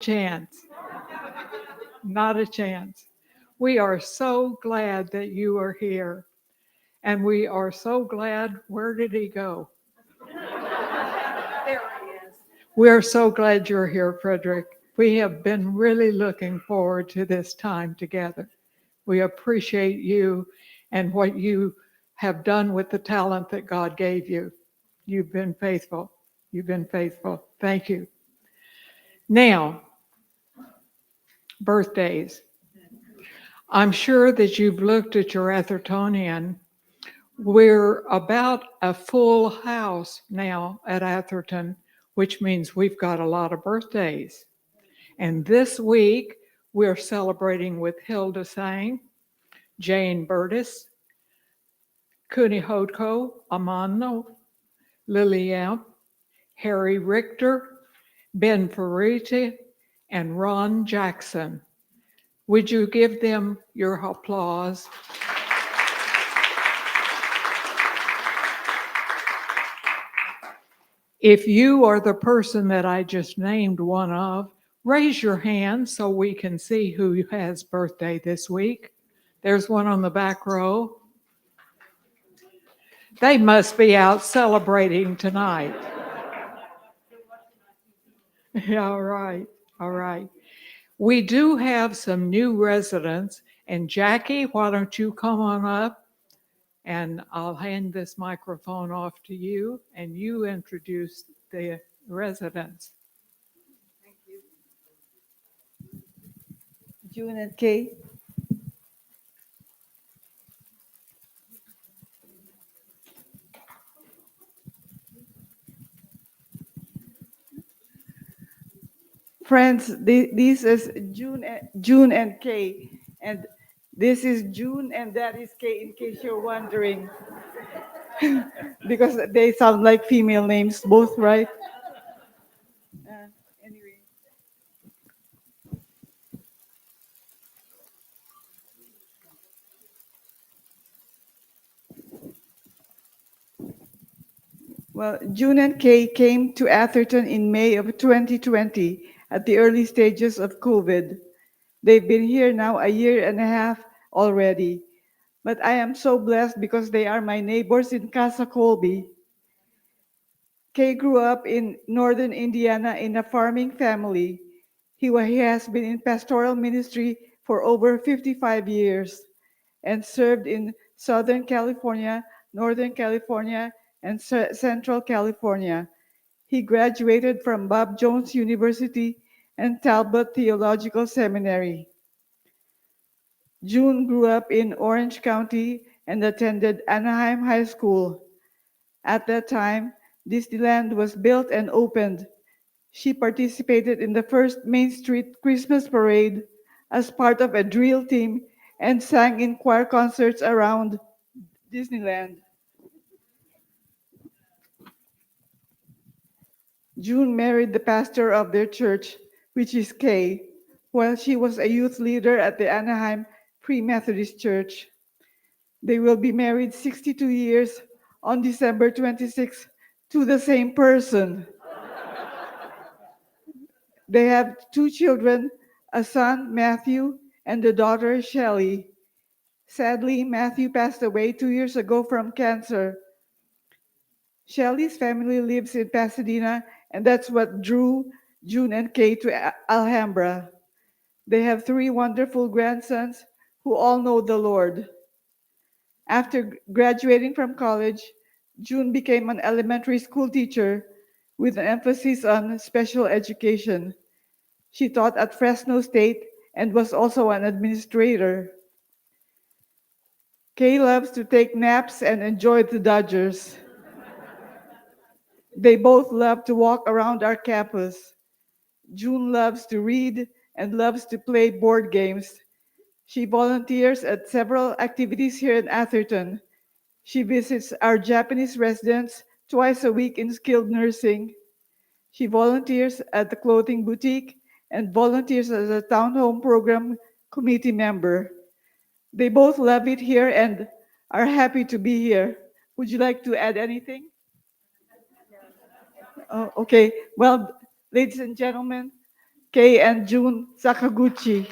chance. Not a chance. We are so glad that you are here. And we are so glad. Where did he go? There he is. We are so glad you're here, Frederick. We have been really looking forward to this time together. We appreciate you and what you have done with the talent that God gave you. You've been faithful. You've been faithful. Thank you. Now, birthdays. I'm sure that you've looked at your Athertonian. We're about a full house now at Atherton, which means we've got a lot of birthdays. And this week, we're celebrating with Hilda Sang, Jane Burtis, Kunihodko Amano, Lily Amp, Harry Richter, Ben Ferretti, and Ron Jackson. Would you give them your applause? If you are the person that I just named one of, raise your hand so we can see who has birthday this week. There's one on the back row. They must be out celebrating tonight. Yeah, all right, all right. We do have some new residents, and Jackie, why don't you come on up, and I'll hand this microphone off to you, and you introduce the residents. Thank you. June and Kay. Friends, this is June and Kay, and this is June and that is Kay. In case you're wondering, because they sound like female names, both, right? Anyway, well, June and Kay came to Atherton in May of 2020 at the early stages of COVID. They've been here now a year and a half already. But I am so blessed because they are my neighbors in Casa Colby. Kay grew up in northern Indiana in a farming family. He has been in pastoral ministry for over 55 years and served in Southern California, Northern California, and Central California. He graduated from Bob Jones University and Talbot Theological Seminary. June grew up in Orange County and attended Anaheim High School. At that time, Disneyland was built and opened. She participated in the first Main Street Christmas parade as part of a drill team and sang in choir concerts around Disneyland. June married the pastor of their church, which is Kay, while she was a youth leader at the Anaheim Free Methodist Church. They will be married 62 years on December 26th to the same person. They have two children, a son, Matthew, and a daughter, Shelley. Sadly, Matthew passed away 2 years ago from cancer. Shelley's family lives in Pasadena, and that's what drew June and Kay to Alhambra. They have three wonderful grandsons who all know the Lord. After graduating from college, June became an elementary school teacher with an emphasis on special education. She taught at Fresno State and was also an administrator. Kay loves to take naps and enjoy the Dodgers. They both love to walk around our campus. June loves to read and loves to play board games. She volunteers at several activities here in Atherton. She visits our Japanese residents twice a week in skilled nursing. She volunteers at the clothing boutique and volunteers as a town home program committee member. They both love it here and are happy to be here. Would you like to add anything? Oh, okay. Well, ladies and gentlemen, Kay and June Sakaguchi.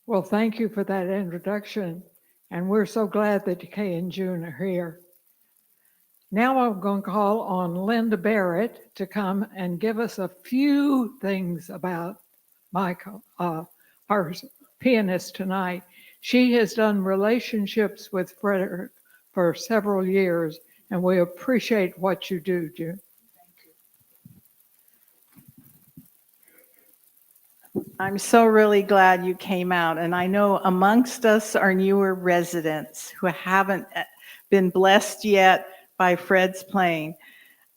Well, thank you for that introduction, and we're so glad that Kay and June are here. Now I'm going to call on Linda Barrett to come and give us a few things about Michael, our pianist tonight. She has done relationships with Frederick for several years, and we appreciate what you do, June. I'm so really glad you came out. And I know amongst us are newer residents who haven't been blessed yet by Fred's playing.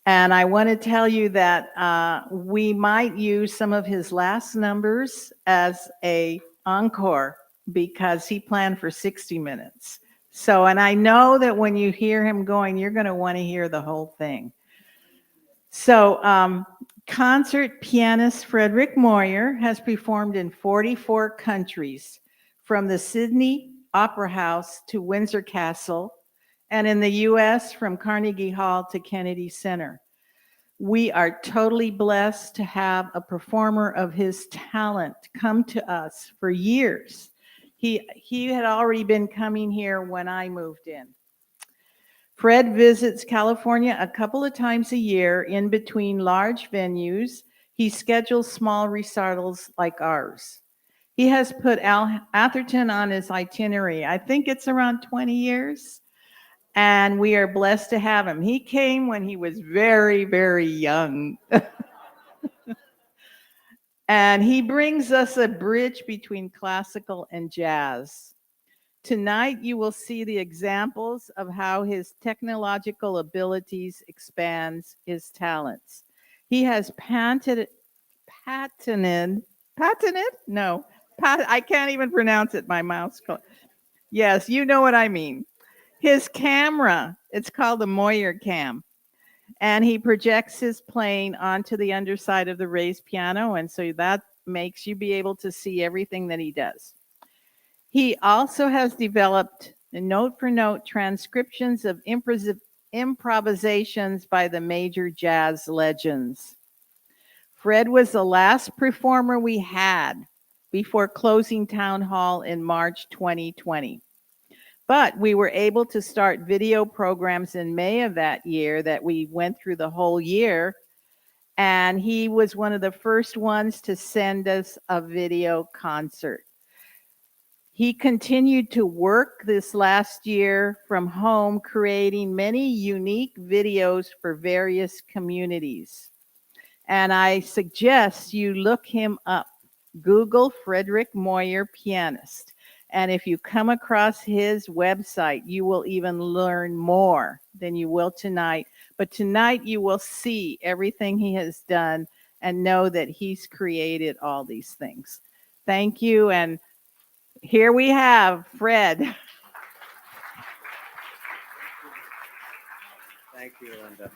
And I want to tell you that we might use some of his last numbers as a encore because he planned for 60 minutes. So, and I know that when you hear him going, you're going to want to hear the whole thing. So, concert pianist Frederick Moyer has performed in 44 countries, from the Sydney Opera House to Windsor Castle, and in the US from Carnegie Hall to Kennedy Center. We are totally blessed to have a performer of his talent come to us for years. He had already been coming here when I moved in. Fred visits California a couple of times a year in between large venues. He schedules small recitals like ours. He has put Atherton on his itinerary. I think it's around 20 years. And we are blessed to have him. He came when he was very, very young. And he brings us a bridge between classical and jazz. Tonight, you will see the examples of how his technological abilities expands his talents. He has patented, no, I can't even pronounce it, my mouth's closed. Yes, you know what I mean. His camera, it's called the Moyer cam, and he projects his playing onto the underside of the raised piano, and so that makes you be able to see everything that he does. He also has developed note-for-note transcriptions of improvisations by the major jazz legends. Fred was the last performer we had before closing Town Hall in March 2020. But we were able to start video programs in May of that year that we went through the whole year. And he was one of the first ones to send us a video concert. He continued to work this last year from home, creating many unique videos for various communities. And I suggest you look him up. Google Frederick Moyer pianist. And if you come across his website, you will even learn more than you will tonight. But tonight you will see everything he has done and know that he's created all these things. Thank you. And here we have Fred. Thank you, Linda.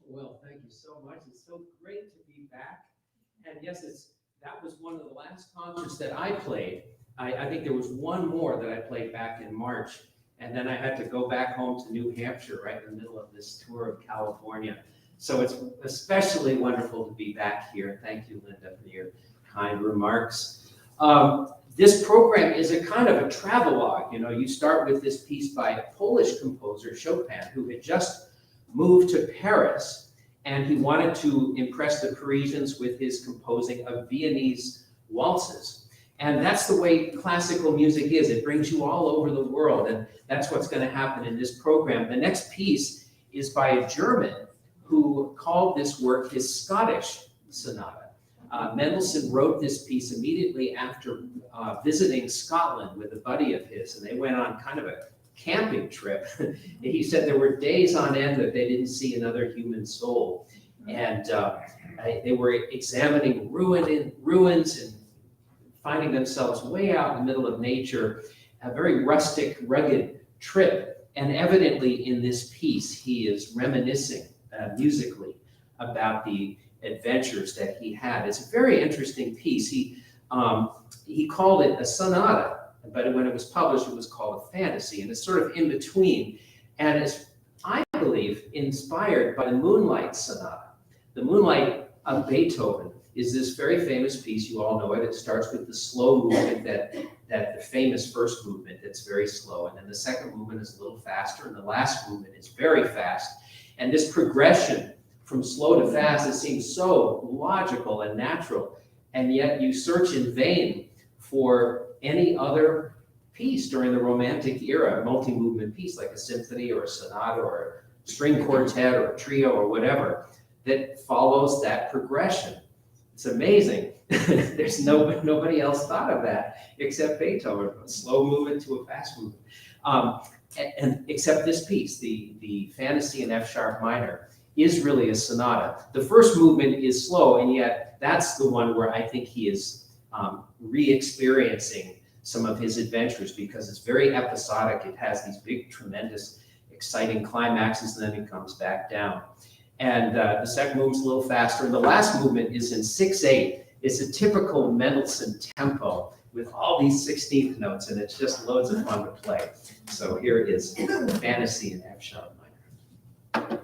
Well, thank you so much. It's so great to be back. And yes, that was one of the last concerts that I played. I think there was one more that I played back in March, and then I had to go back home to New Hampshire right in the middle of this tour of California. So it's especially wonderful to be back here. Thank you, Linda, for your kind remarks. This program is a kind of a travelogue. You know, you start with this piece by a Polish composer, Chopin, who had just moved to Paris, and he wanted to impress the Parisians with his composing of Viennese waltzes. And that's the way classical music is. It brings you all over the world, and that's what's going to happen in this program. The next piece is by a German who called this work his Scottish sonata. Mendelssohn wrote this piece immediately after visiting Scotland with a buddy of his, and they went on kind of a camping trip. He said there were days on end that they didn't see another human soul. And they were examining ruins and finding themselves way out in the middle of nature, a very rustic, rugged trip. And evidently in this piece, he is reminiscing musically about the adventures that he had. It's a very interesting piece. He called it a sonata, but when it was published, it was called a fantasy, and it's sort of in between. And it's, I believe, inspired by the Moonlight Sonata. The Moonlight of Beethoven is this very famous piece. You all know it. It starts with the slow movement, that the famous first movement that's very slow, and then the second movement is a little faster, and the last movement is very fast. And this progression from slow to fast, it seems so logical and natural, and yet you search in vain for any other piece during the Romantic era, a multi-movement piece like a symphony or a sonata or a string quartet or a trio or whatever that follows that progression. It's amazing. There's nobody else thought of that except Beethoven, a slow movement to a fast movement. And except this piece, the Fantasy in F sharp minor, is really a sonata. The first movement is slow, and yet that's the one where I think he is re-experiencing some of his adventures, because it's very episodic. It has these big, tremendous, exciting climaxes, and then it comes back down. And the second movement's a little faster, and the last movement is in 6/8. It's a typical Mendelssohn tempo with all these 16th notes, and it's just loads of fun to play. So here it is, Fantasy in F sharp minor.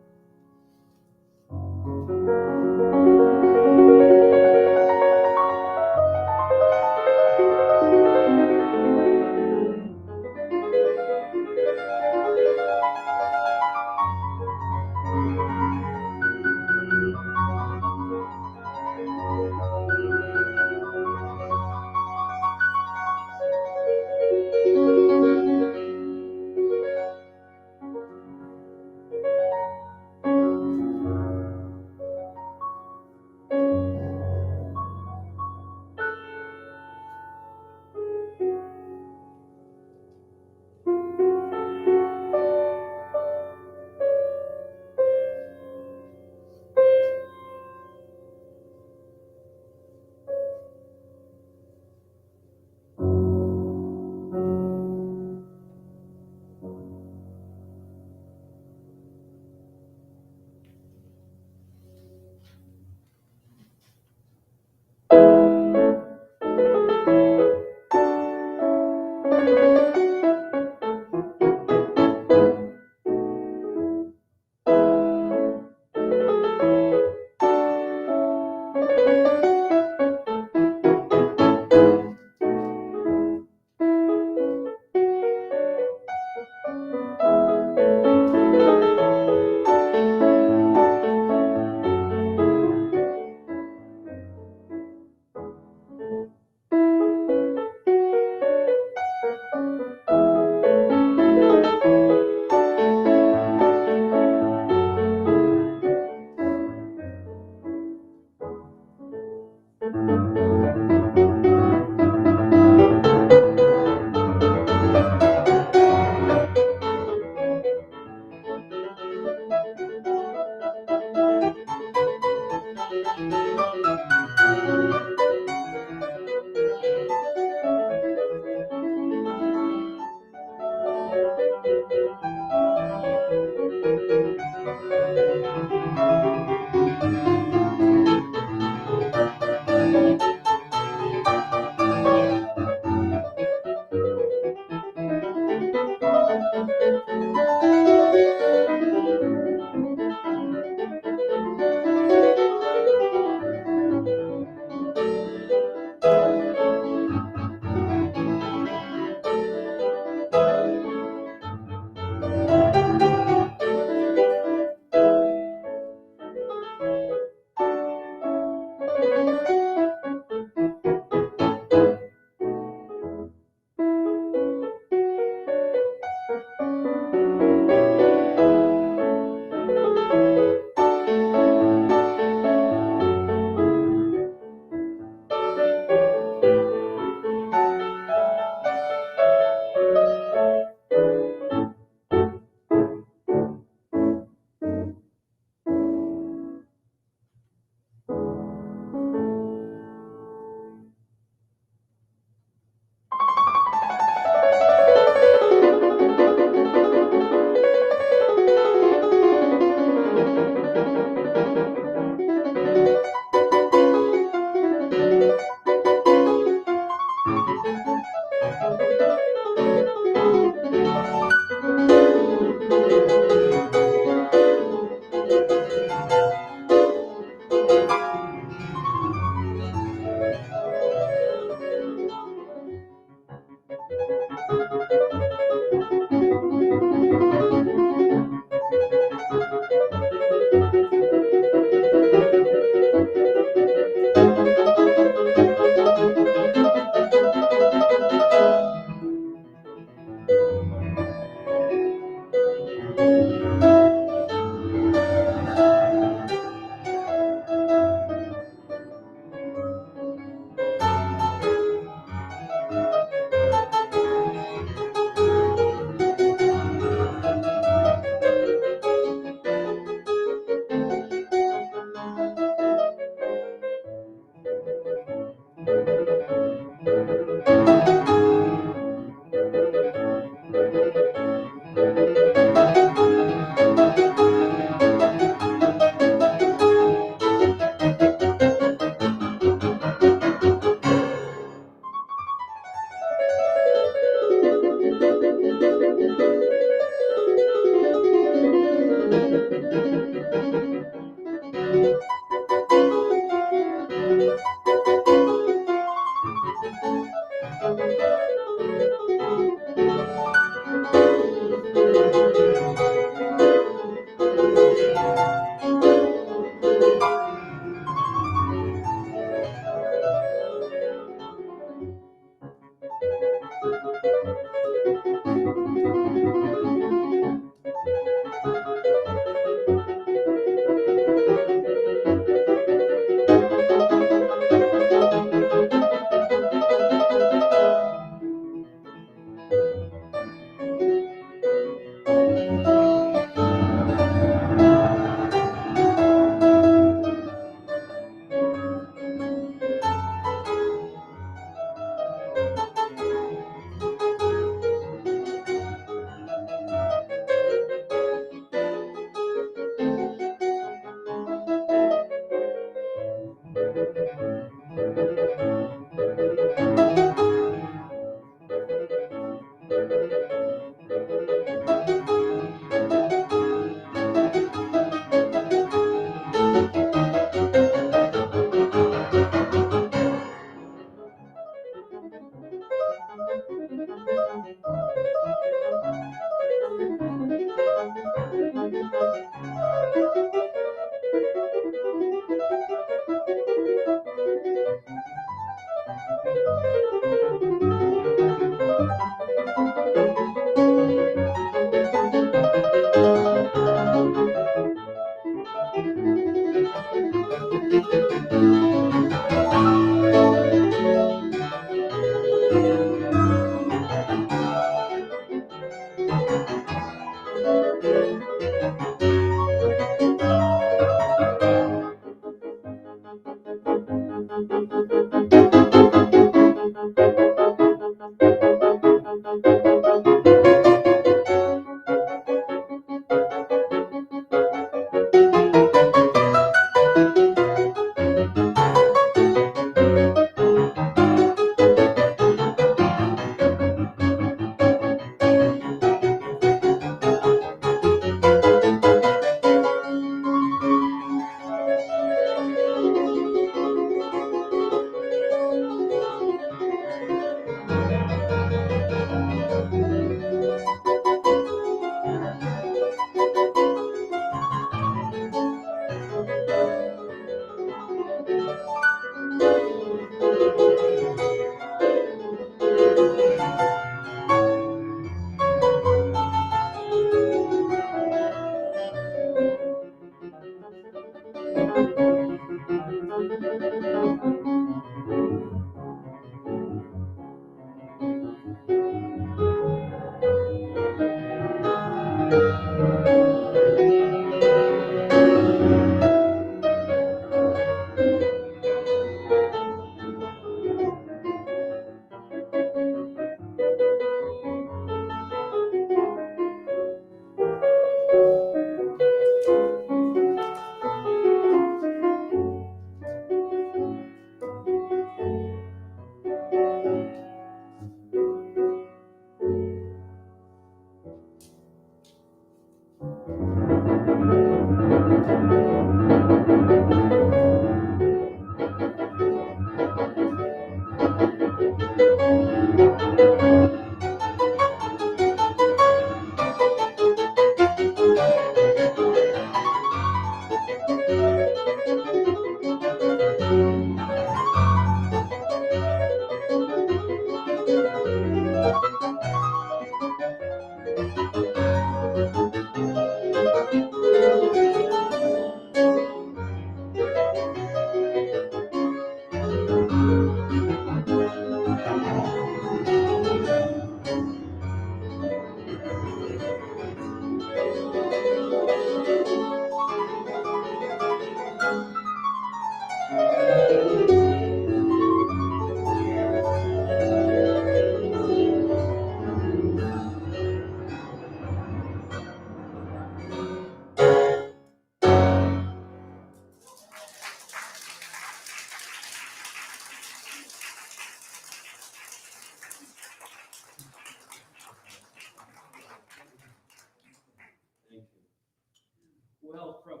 Well, from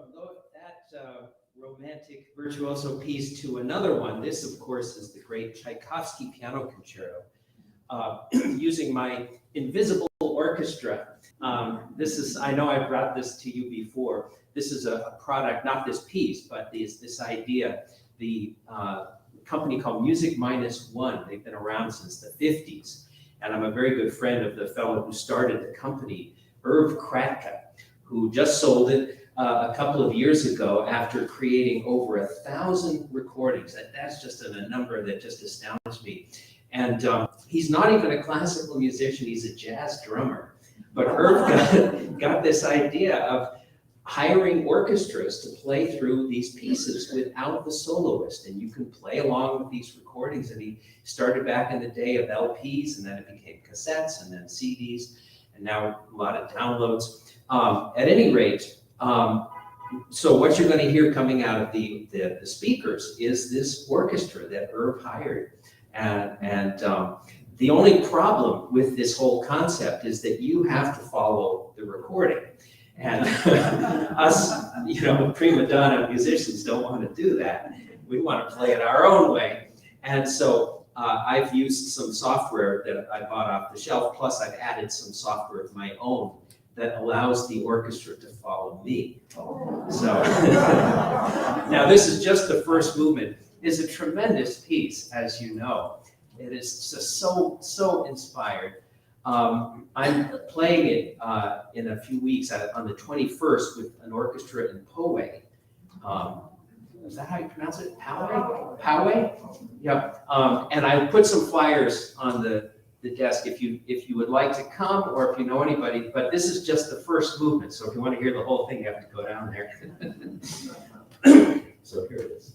that romantic virtuoso piece to another one, this, of course, is the great Tchaikovsky Piano Concerto, using my invisible orchestra. This is, I know I brought this to you before. This is a product, not this piece, but this idea. The company called Music Minus One. They've been around since the 50s. And I'm a very good friend of the fellow who started the company, Irv Kratka, who just sold it a couple of years ago after creating over 1,000 recordings. That's just a number that just astounds me. And he's not even a classical musician, he's a jazz drummer. But Irv got this idea of hiring orchestras to play through these pieces without the soloist, and you can play along with these recordings. And he started back in the day of LPs, and then it became cassettes, and then CDs, and now a lot of downloads. At any rate, so what you're going to hear coming out of the speakers is this orchestra that Irv hired. And the only problem with this whole concept is that you have to follow the recording. And us, prima donna musicians don't want to do that. We want to play it our own way. And so I've used some software that I bought off the shelf, plus I've added some software of my own that allows the orchestra to follow me. So now this is just the first movement. It's a tremendous piece, as you know. It is just so inspired. I'm playing it in a few weeks on the 21st with an orchestra in Poway. Is that how you pronounce it? Poway? Poway? Yeah. And I put some flyers on the desk if you would like to come or if you know anybody. But this is just the first movement, so if you want to hear the whole thing, you have to go down there. So here it is.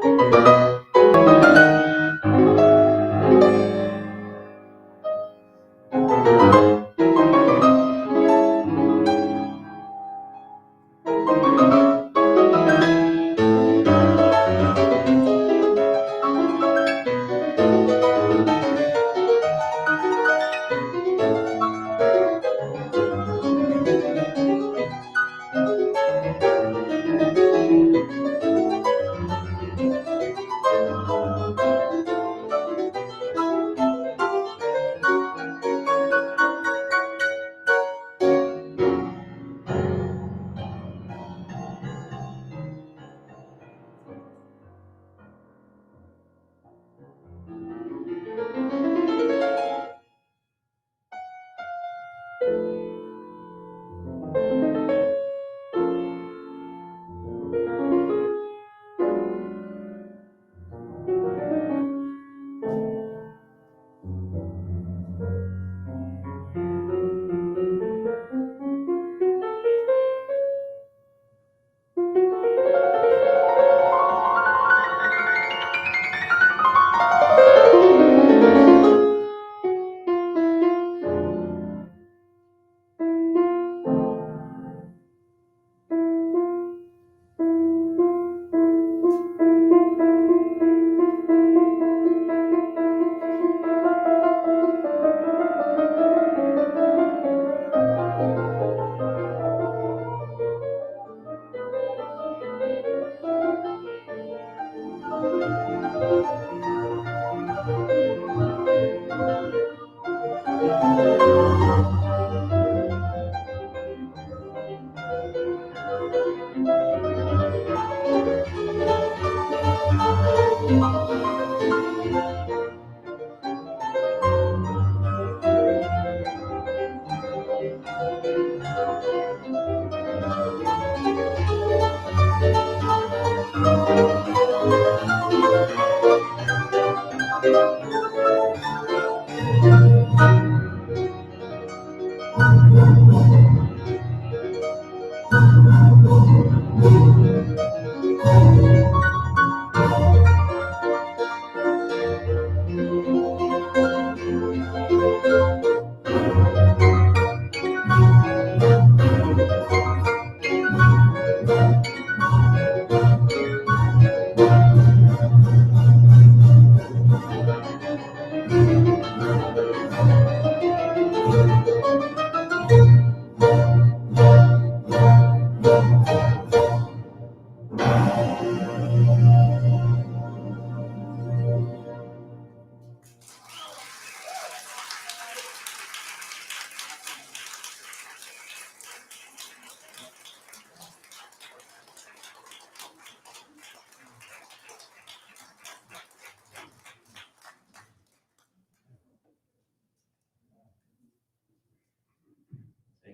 Thank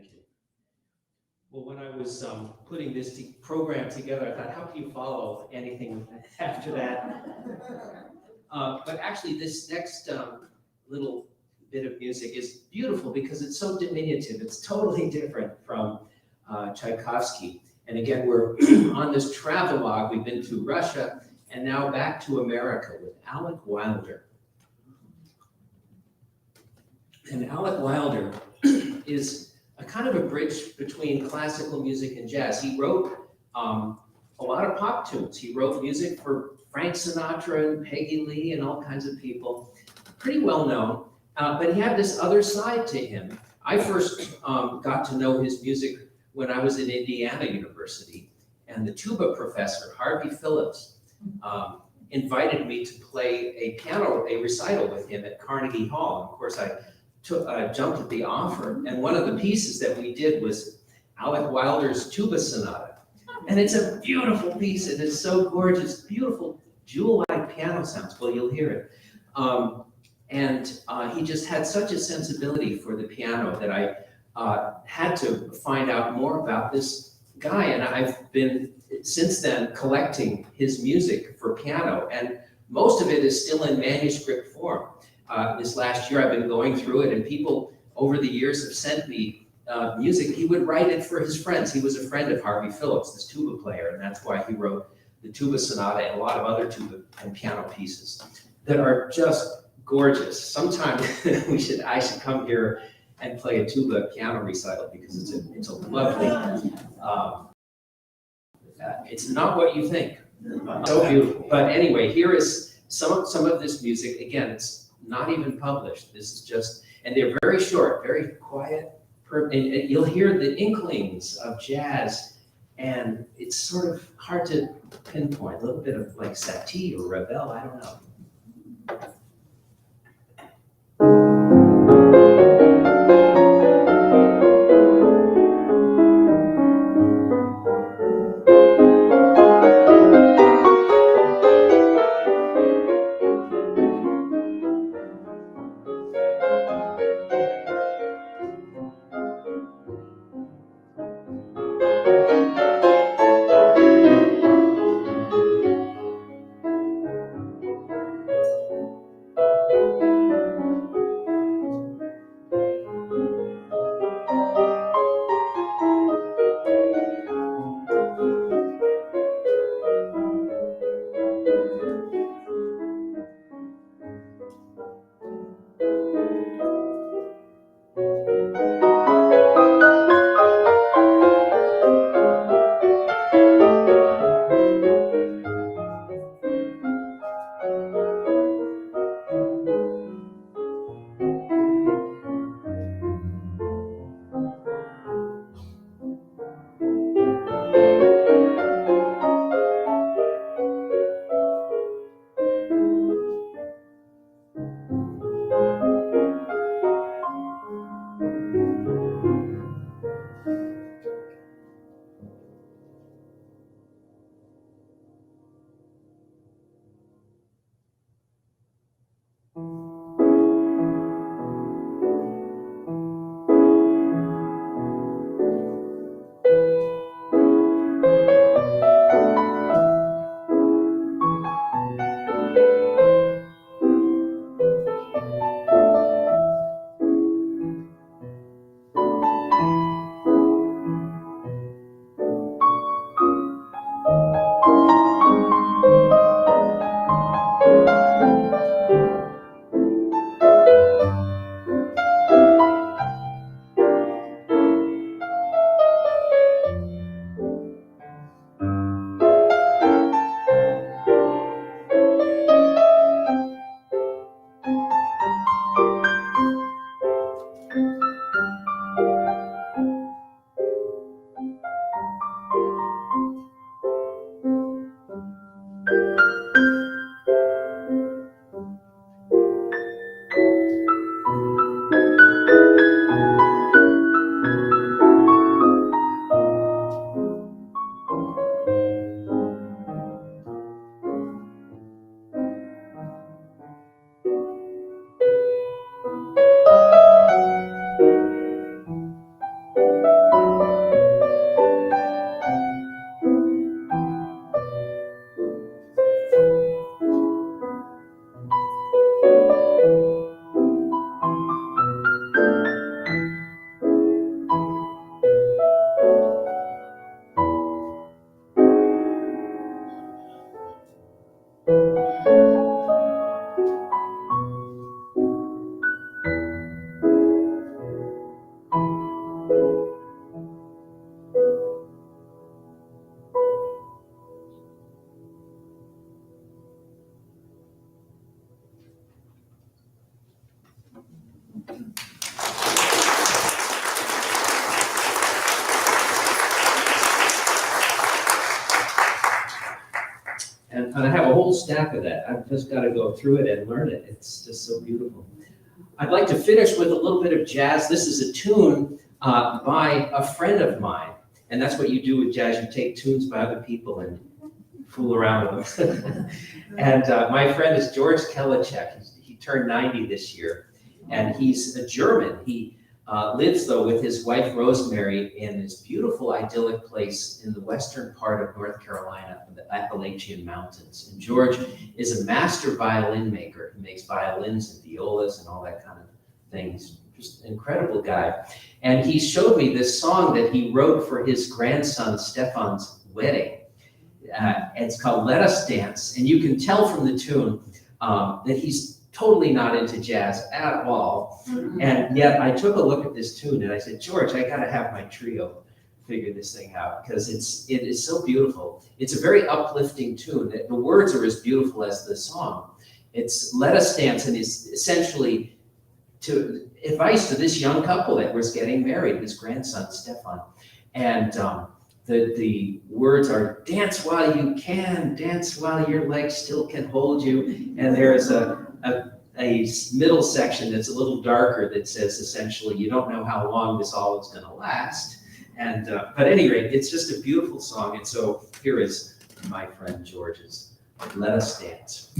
you. Well, when I was putting this program together, I thought, how can you follow anything after that? But actually, this next little bit of music is beautiful because it's so diminutive. It's totally different from Tchaikovsky. And again, we're on this travelogue. We've been to Russia and now back to America with Alec Wilder. And Alec Wilder is a kind of a bridge between classical music and jazz. He wrote a lot of pop tunes. He wrote music for Frank Sinatra and Peggy Lee and all kinds of people. Pretty well known, but he had this other side to him. I first got to know his music when I was at Indiana University, and the tuba professor, Harvey Phillips, invited me to play a recital with him at Carnegie Hall. And of course, I jumped at the offer, and one of the pieces that we did was Alec Wilder's Tuba Sonata. And it's a beautiful piece. It is so gorgeous, beautiful jewel-like piano sounds. Well, you'll hear it. He just had such a sensibility for the piano that I had to find out more about this guy. And I've been, since then, collecting his music for piano. And most of it is still in manuscript form. This last year, I've been going through it, and people over the years have sent me music. He would write it for his friends. He was a friend of Harvey Phillips, this tuba player, and that's why he wrote the Tuba Sonata and a lot of other tuba and piano pieces that are just gorgeous. Sometime I should come here and play a tuba piano recital because it's a lovely, it's not what you think. So beautiful. But anyway, here is some of this music. Again, it's not even published. This is just, and they're very short, very quiet. And you'll hear the inklings of jazz, and it's sort of hard to pinpoint. A little bit of like Satie or Ravel, I don't know. And I have a whole stack of that. I've just got to go through it and learn it. It's just so beautiful. I'd like to finish with a little bit of jazz. This is a tune by a friend of mine. And that's what you do with jazz. You take tunes by other people and fool around with them. And my friend is George Kellicek. He turned 90 this year. And he's a German. He lives, though, with his wife, Rosemary, in this beautiful, idyllic place in the western part of North Carolina, the Appalachian Mountains. And George is a master violin maker. He makes violins and violas and all that kind of thing. He's just an incredible guy. And he showed me this song that he wrote for his grandson, Stefan's wedding. It's called Let Us Dance, and you can tell from the tune that he's totally not into jazz at all. And yet I took a look at this tune and I said, George, I gotta have my trio figure this thing out because it is so beautiful. It's a very uplifting tune. The words are as beautiful as the song. It's Let Us Dance, and is essentially to advice to this young couple that was getting married, his grandson, Stefan. And the words are, dance while you can, dance while your legs still can hold you. And there's a middle section that's a little darker that says essentially, you don't know how long this all is gonna last. And, but at any rate, it's just a beautiful song. And so here is my friend George's Let Us Dance.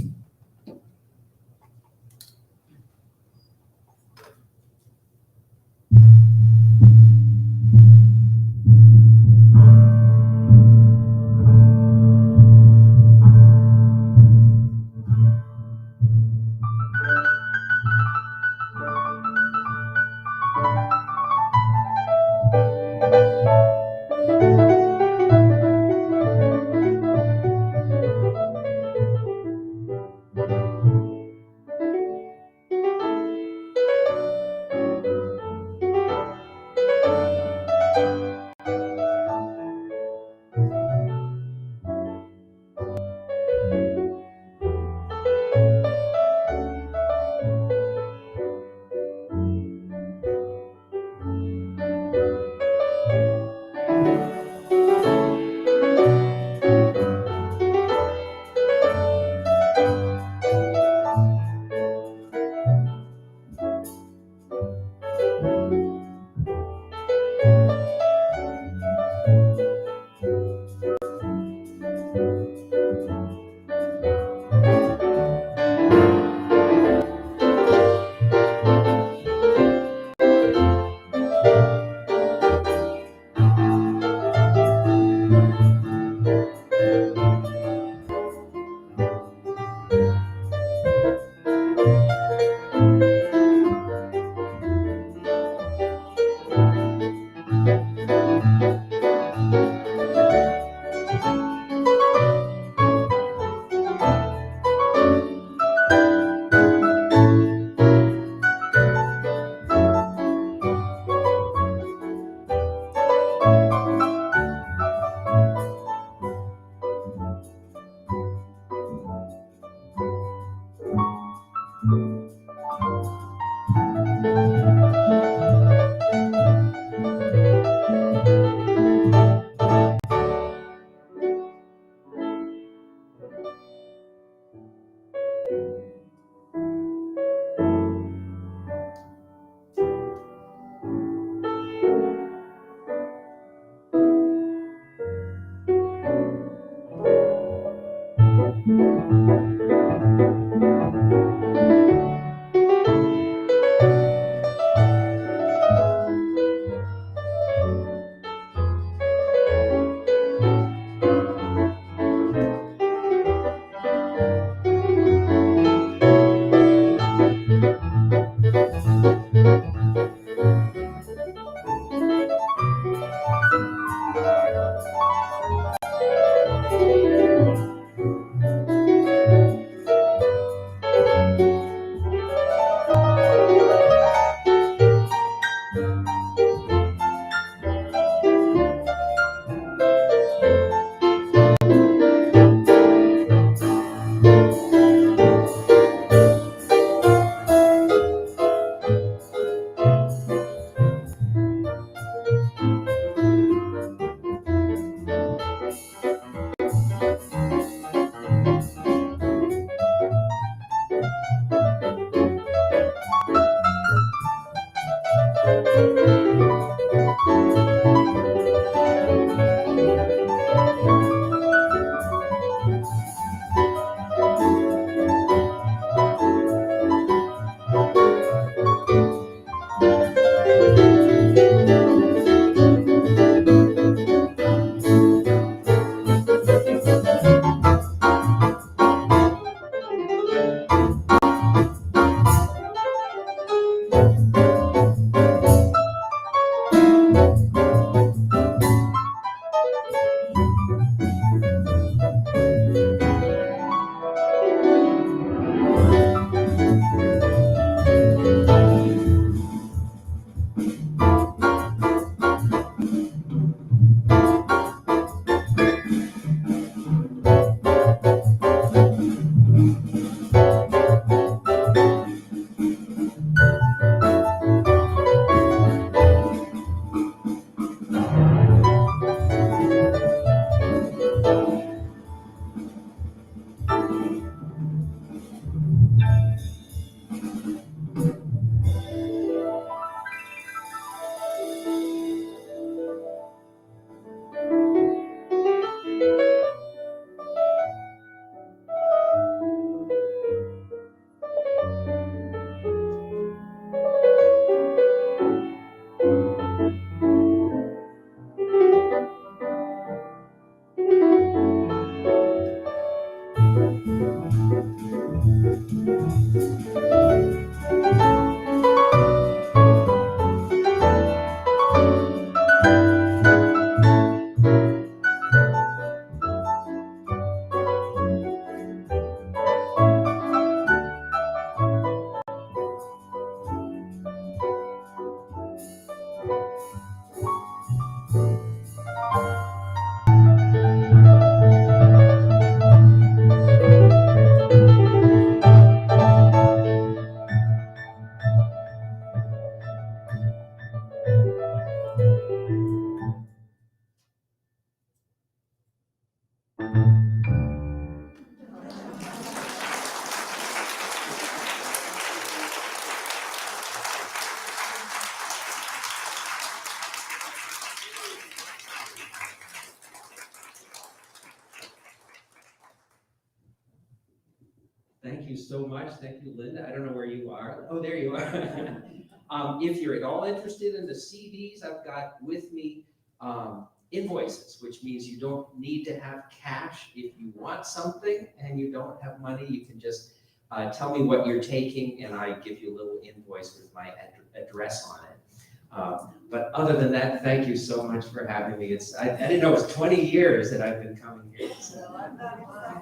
Thank you so much. Thank you, Linda. I don't know where you are. Oh, there you are. If you're at all interested in the CDs, I've got with me invoices, which means you don't need to have cash. If you want something and you don't have money, you can just tell me what you're taking, and I give you a little invoice with my address on it. But other than that, thank you so much for having me. I didn't know it was 20 years that I've been coming here. So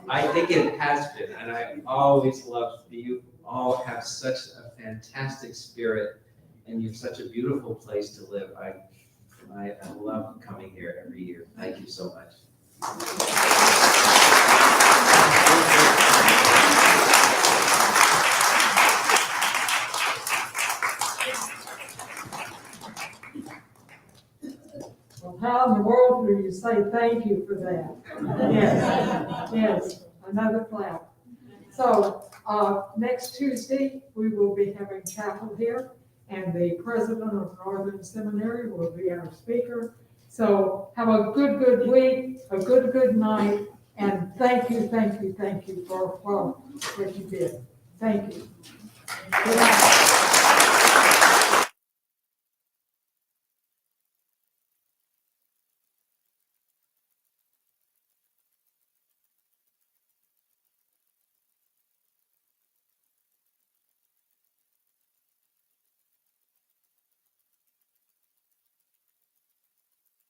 I think it has been, and I always loved you all have such a fantastic spirit, and you have such a beautiful place to live. I love coming here every year. Thank you so much. Well, how in the world do you say thank you for that? Yes, yes, another clap. So next Tuesday, we will be having chapel here, and the president of Northern Seminary will be our speaker. So have a good week, a good night, and thank you for what you did. Thank you. Good night.